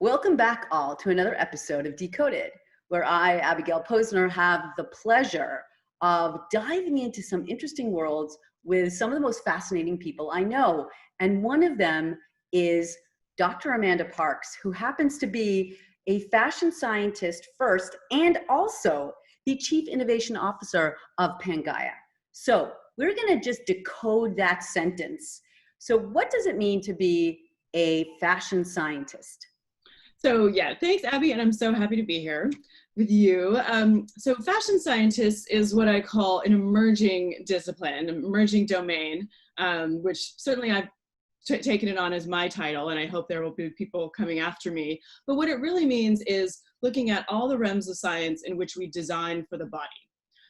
Welcome back all to another episode of Decoded, where I, Abigail Posner, have the pleasure of diving into some interesting worlds with some of the most fascinating people I know. And one of them is Dr. Amanda Parks, who happens to be a fashion scientist first and also the Chief Innovation Officer of Pangaea. So we're going to just decode that sentence. So what does it mean to be a fashion scientist? So yeah, thanks, Abby, and I'm so happy to be here with you. So fashion scientist is what I call an emerging discipline, an emerging domain, which certainly I've taken it on as my title, and I hope there will be people coming after me. But what it really means is looking at all the realms of science in which we design for the body.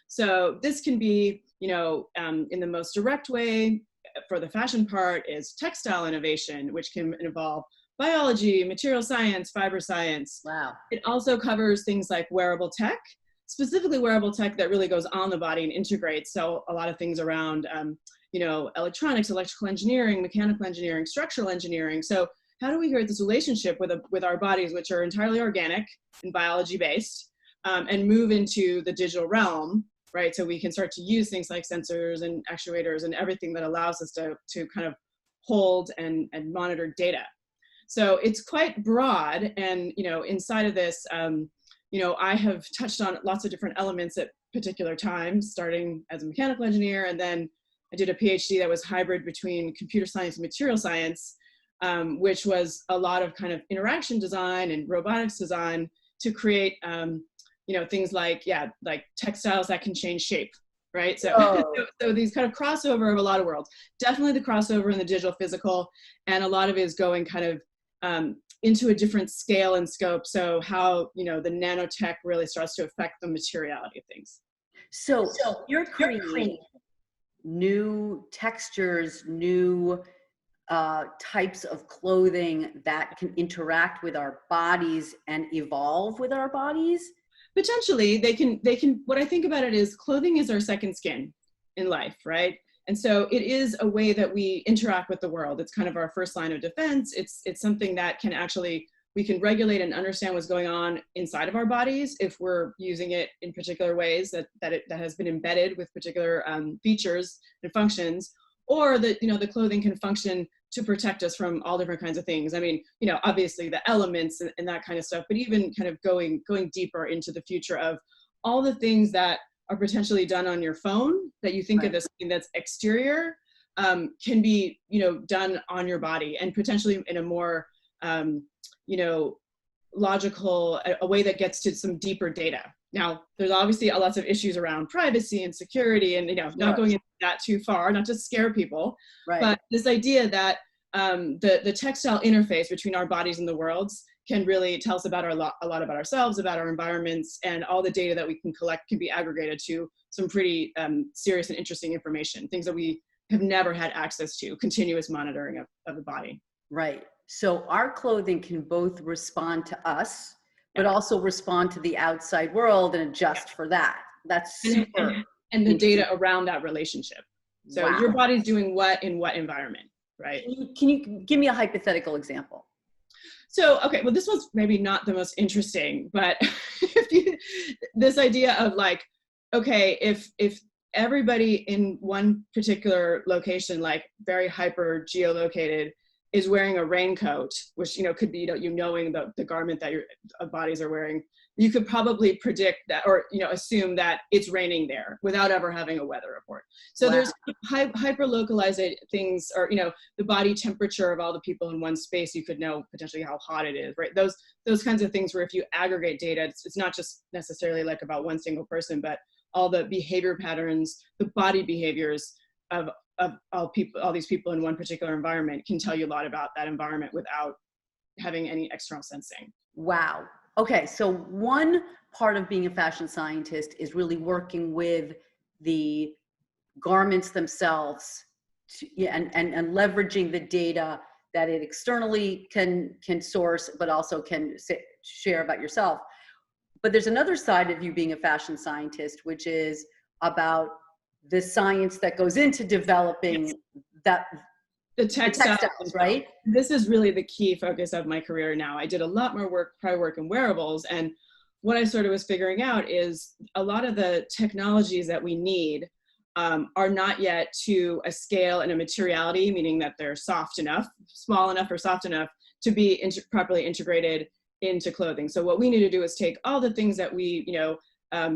So this can be, in the most direct way for the fashion part is textile innovation, which can involve biology, material science, fiber science. Wow. It also covers things like wearable tech, specifically wearable tech that really goes on the body and integrates. So a lot of things around, electronics, electrical engineering, mechanical engineering, structural engineering. So how do we create this relationship with our bodies, which are entirely organic and biology based, and move into the digital realm, right? So we can start to use things like sensors and actuators and everything that allows us to kind of hold and monitor data. So it's quite broad, and inside of this, I have touched on lots of different elements at particular times, starting as a mechanical engineer, and then I did a PhD that was hybrid between computer science and material science, which was a lot of kind of interaction design and robotics design to create, things like textiles that can change shape. Right. So these kind of crossover of a lot of worlds, definitely the crossover in the digital physical, and a lot of it is going kind of into a different scale and scope. So how, the nanotech really starts to affect the materiality of things. So you're creating new textures, new types of clothing that can interact with our bodies and evolve with our bodies? Potentially, they can, what I think about it is clothing is our second skin in life, right? And so it is a way that we interact with the world. It's kind of our first line of defense. It's something that can actually, we can regulate and understand what's going on inside of our bodies if we're using it in particular ways that has been embedded with particular features and functions, or that, the clothing can function to protect us from all different kinds of things. I mean, obviously the elements and that kind of stuff, but even kind of going deeper into the future of all the things that are potentially done on your phone that you think of as something that's exterior, can be, done on your body, and potentially in a more, logical, a way that gets to some deeper data. Now, there's obviously lots of issues around privacy and security, and not going into that too far, not to scare people, but this idea that the textile interface between our bodies and the worlds can really tell us about a lot about ourselves, about our environments, and all the data that we can collect can be aggregated to some pretty serious and interesting information, things that we have never had access to, continuous monitoring of the body. Right. So our clothing can both respond to us, but also respond to the outside world and adjust for that. That's super. And the data around that relationship. So your body's doing what in what environment, right? Can you give me a hypothetical example? So, okay, well, this was maybe not the most interesting, but this idea of like, okay, if everybody in one particular location, like very hyper geolocated, is wearing a raincoat, which, could be, knowing the garment that your bodies are wearing, you could probably predict that, or, assume that it's raining there without ever having a weather report. So there's hyper localized things, or, the body temperature of all the people in one space, you could know potentially how hot it is, right? Those kinds of things where if you aggregate data, it's not just necessarily like about one single person, but all the behavior patterns, the body behaviors of all these people in one particular environment can tell you a lot about that environment without having any external sensing. Wow. Okay. So one part of being a fashion scientist is really working with the garments themselves and leveraging the data that it externally can source, but also can share about yourself. But there's another side of you being a fashion scientist, which is about the science that goes into developing that the The textiles. textiles, right? This is really the key focus of my career now. I did a lot more work, prior work in wearables. And what I sort of was figuring out is a lot of the technologies that we need are not yet to a scale and a materiality, meaning that they're soft enough, small enough or soft enough to be properly integrated into clothing. So what we need to do is take all the things that we,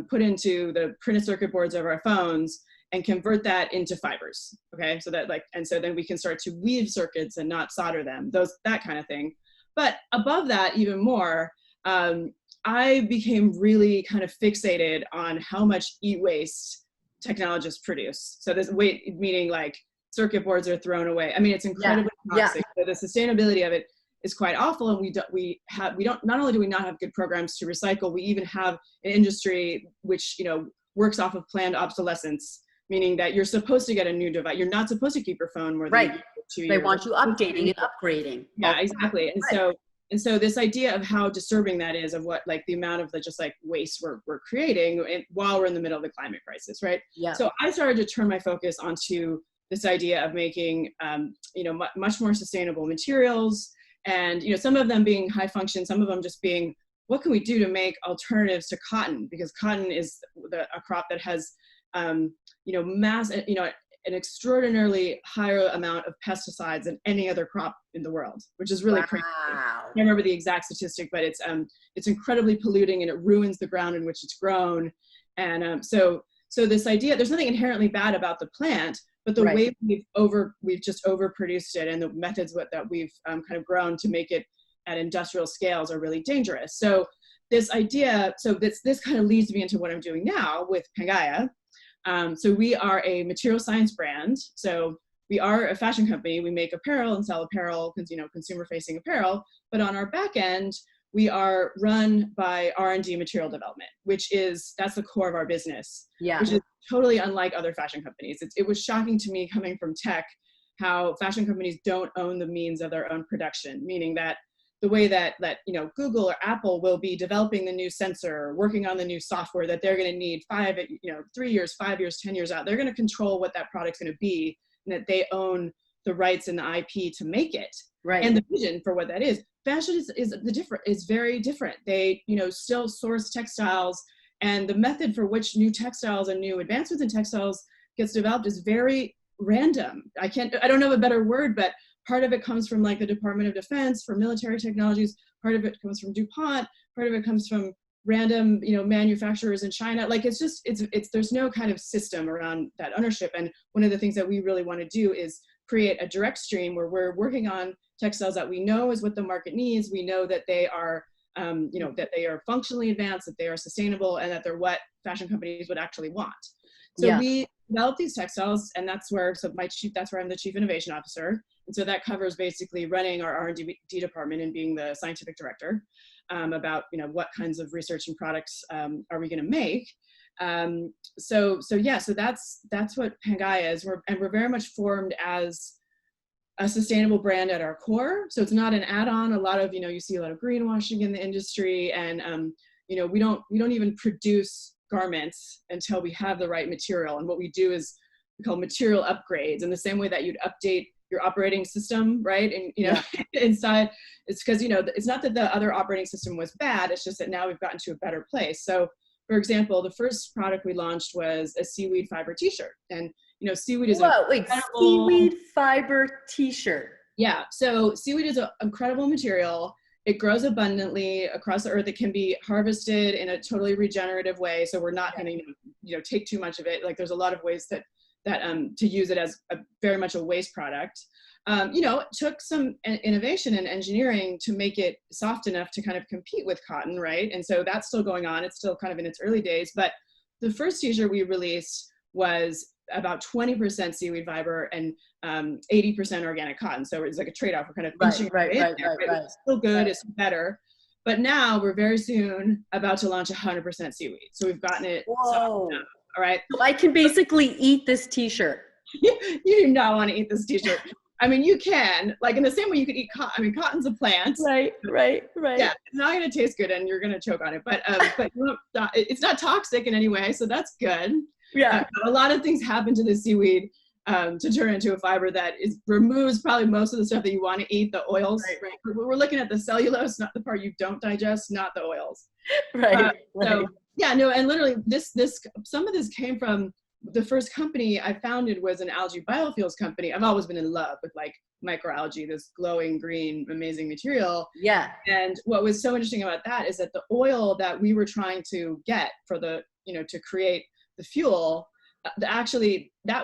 put into the printed circuit boards of our phones and convert that into fibers. Okay, so that and so then we can start to weave circuits and not solder them, that kind of thing. But above that, even more, I became really kind of fixated on how much e-waste technologists produce. So this weight, meaning like circuit boards are thrown away. I mean, it's incredibly toxic. So the sustainability of it is quite awful. And we don't, not only do we not have good programs to recycle, we even have an industry which, works off of planned obsolescence, meaning that you're supposed to get a new device. You're not supposed to keep your phone more than 2 years. They want you updating and upgrading. Yeah, exactly. And so this idea of how disturbing that is, of what, like the amount of the just like waste we're creating while we're in the middle of the climate crisis, right? Yeah. So I started to turn my focus onto this idea of making, much more sustainable materials, and some of them being high function, some of them just being, what can we do to make alternatives to cotton? Because cotton is a crop that has, an extraordinarily higher amount of pesticides than any other crop in the world, which is really crazy. I can't remember the exact statistic, but it's incredibly polluting, and it ruins the ground in which it's grown. And so this idea, there's nothing inherently bad about the plant, but the way we've just overproduced it, and the methods that we've kind of grown to make it at industrial scales are really dangerous. So this idea, this kind of leads me into what I'm doing now with Pangaea. So we are a material science brand. So we are a fashion company. We make apparel and sell apparel, consumer-facing apparel. But on our back end, we are run by R&D material development, that's the core of our business. Yeah. Which is totally unlike other fashion companies. It was shocking to me, coming from tech, how fashion companies don't own the means of their own production, meaning that the way that Google or Apple will be developing the new sensor, working on the new software that they're going to need 3 years, 5 years, 10 years out, they're going to control what that product's going to be, and that they own the rights and the IP to make it, and the vision for what that is. Fashion is very different. They still source textiles, and the method for which new textiles and new advancements in textiles gets developed is very random. I don't know a better word, but part of it comes from like the Department of Defense for military technologies. Part of it comes from DuPont. Part of it comes from random, manufacturers in China. Like there's no kind of system around that ownership. And one of the things that we really want to do is create a direct stream where we're working on textiles that we know is what the market needs. We know that they are, that they are functionally advanced, that they are sustainable, and that they're what fashion companies would actually want. So we develop these textiles, and that's where I'm the chief innovation officer. And so that covers basically running our R&D department and being the scientific director about what kinds of research and products are we going to make. So that's what Pangaea is. We're very much formed as a sustainable brand at our core. So it's not an add-on. A lot of you see a lot of greenwashing in the industry, and we don't even produce garments until we have the right material. And what we do is we call material upgrades, in the same way that you'd update your operating system, right? And inside, it's because it's not that the other operating system was bad, it's just that now we've gotten to a better place. So for example, the first product we launched was a seaweed fiber t-shirt. And seaweed is seaweed fiber t-shirt. Yeah, so seaweed is an incredible material. It grows abundantly across the earth. It can be harvested in a totally regenerative way. So we're not going to take too much of it. Like there's a lot of ways that to use it as very much a waste product. It took some innovation and engineering to make it soft enough to kind of compete with cotton, right? And so that's still going on. It's still kind of in its early days. But the first t-shirt we released was about 20% seaweed fiber and 80% organic cotton. So it's like a trade-off. We're kind of inching right. It's still good. It's better. But now we're very soon about to launch 100% seaweed. So we've gotten it. Whoa. All right. So I can basically eat this t-shirt. You do not want to eat this t-shirt. I mean, you can, like in the same way you could eat cotton. I mean, cotton's a plant. Right. Yeah, it's not going to taste good and you're going to choke on it. But it's not toxic in any way. So that's good. Yeah. A lot of things happen to the seaweed to turn into a fiber that removes probably most of the stuff that you want to eat, the oils. Right. We're looking at the cellulose, not the part you don't digest, not the oils. Right. So yeah, no, and literally some of this came from the first company I founded was an algae biofuels company. I've always been in love with like microalgae, this glowing green, amazing material. Yeah. And what was so interesting about that is that the oil that we were trying to get for the, to create the fuel, that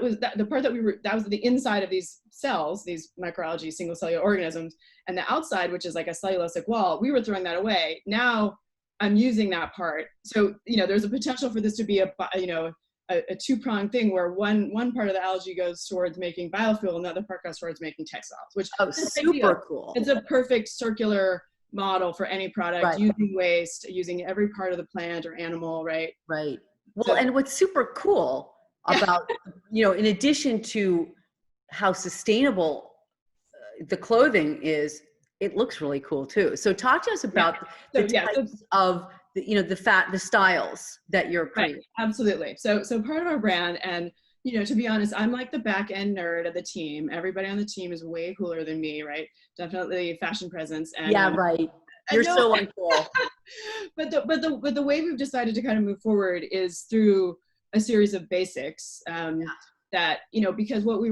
was the inside of these cells, these microalgae, single cellular organisms, and the outside, which is like a cellulosic wall, we were throwing that away. Now I'm using that part. So, there's a potential for this to be a two-pronged thing where one part of the algae goes towards making biofuel and the other part goes towards making textiles, which is super cool. It's a perfect circular model for any product, using waste, using every part of the plant or animal, right? Right. Well, and what's super cool about, in addition to how sustainable the clothing is, it looks really cool too. So talk to us about the types of the styles that you're creating. Right. Absolutely. So part of our brand, and to be honest, I'm like the back end nerd of the team. Everybody on the team is way cooler than me, right? Definitely fashion presence. And right. You're so uncool. But the way we've decided to kind of move forward is through a series of basics that, because what we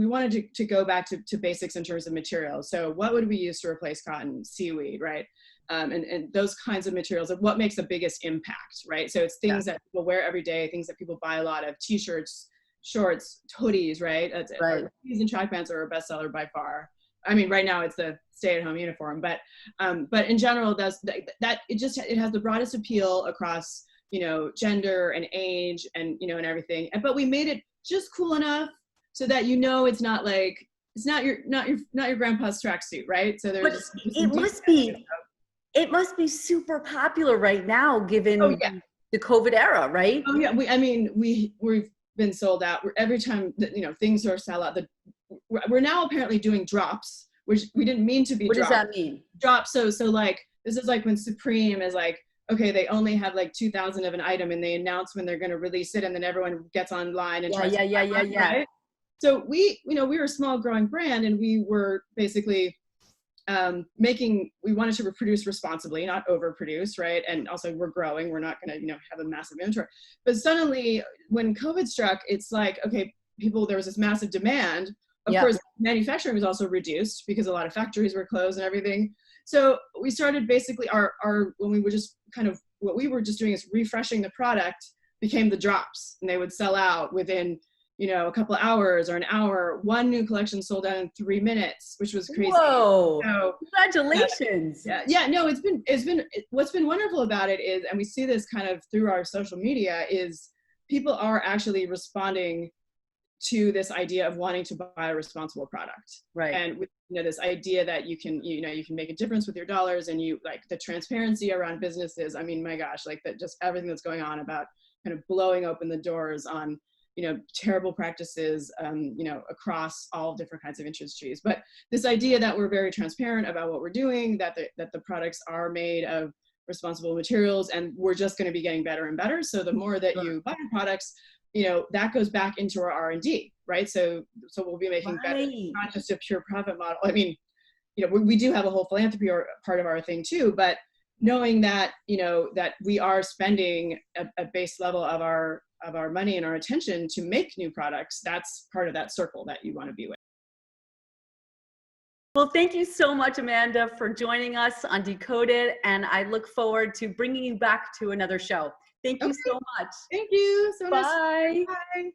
wanted to go back to basics in terms of materials. So what would we use to replace cotton? Seaweed, right? And those kinds of materials of what makes the biggest impact, right? So it's things that people wear every day, things that people buy a lot of, t-shirts, shorts, hoodies, right? Hoodies and track pants are our bestseller by far. I mean, right now it's the stay-at-home uniform, but in general, it has the broadest appeal across, gender and age and, and everything. But we made it just cool enough so that, it's not like, it's not your grandpa's tracksuit, right? So there's it must be super popular right now, given the COVID era, right? Oh yeah, we've been sold out. Every time that things are sell out. We're now apparently doing drops, which we didn't mean to be. What does that mean? Drops. So like this is like when Supreme is like, okay, they only have like 2,000 of an item, and they announce when they're going to release it, and then everyone gets online and tries to buy it, right? So we were a small growing brand, and we were basically we wanted to produce responsibly, not overproduce, right? And also we're growing, we're not going to, have a massive inventory. But suddenly when COVID struck, it's like, okay, there was this massive demand. Of course, manufacturing was also reduced because a lot of factories were closed and everything. So we started basically when we were just what we were just doing is refreshing the product became the drops, and they would sell out within, a couple of hours or an hour. One new collection sold out in 3 minutes, which was crazy. Whoa! So, congratulations! No, it's been what's been wonderful about it is, and we see this kind of through our social media, is people are actually responding to this idea of wanting to buy a responsible product, right? And this idea that you can make a difference with your dollars, and you like the transparency around businesses. I mean, my gosh, like that, just everything that's going on about kind of blowing open the doors on terrible practices, across all different kinds of industries. But this idea that we're very transparent about what we're doing, that the products are made of responsible materials, and we're just going to be getting better and better. So the more that you buy products, that goes back into our R&D, right? So we'll be making better, not just a pure profit model. I mean, we do have a whole philanthropy part of our thing too, but knowing that, that we are spending a base level of our money and our attention to make new products, that's part of that circle that you want to be with. Well, thank you so much, Amanda, for joining us on Decoded, and I look forward to bringing you back to another show. Thank you so much. Thank you so much. Bye. Bye.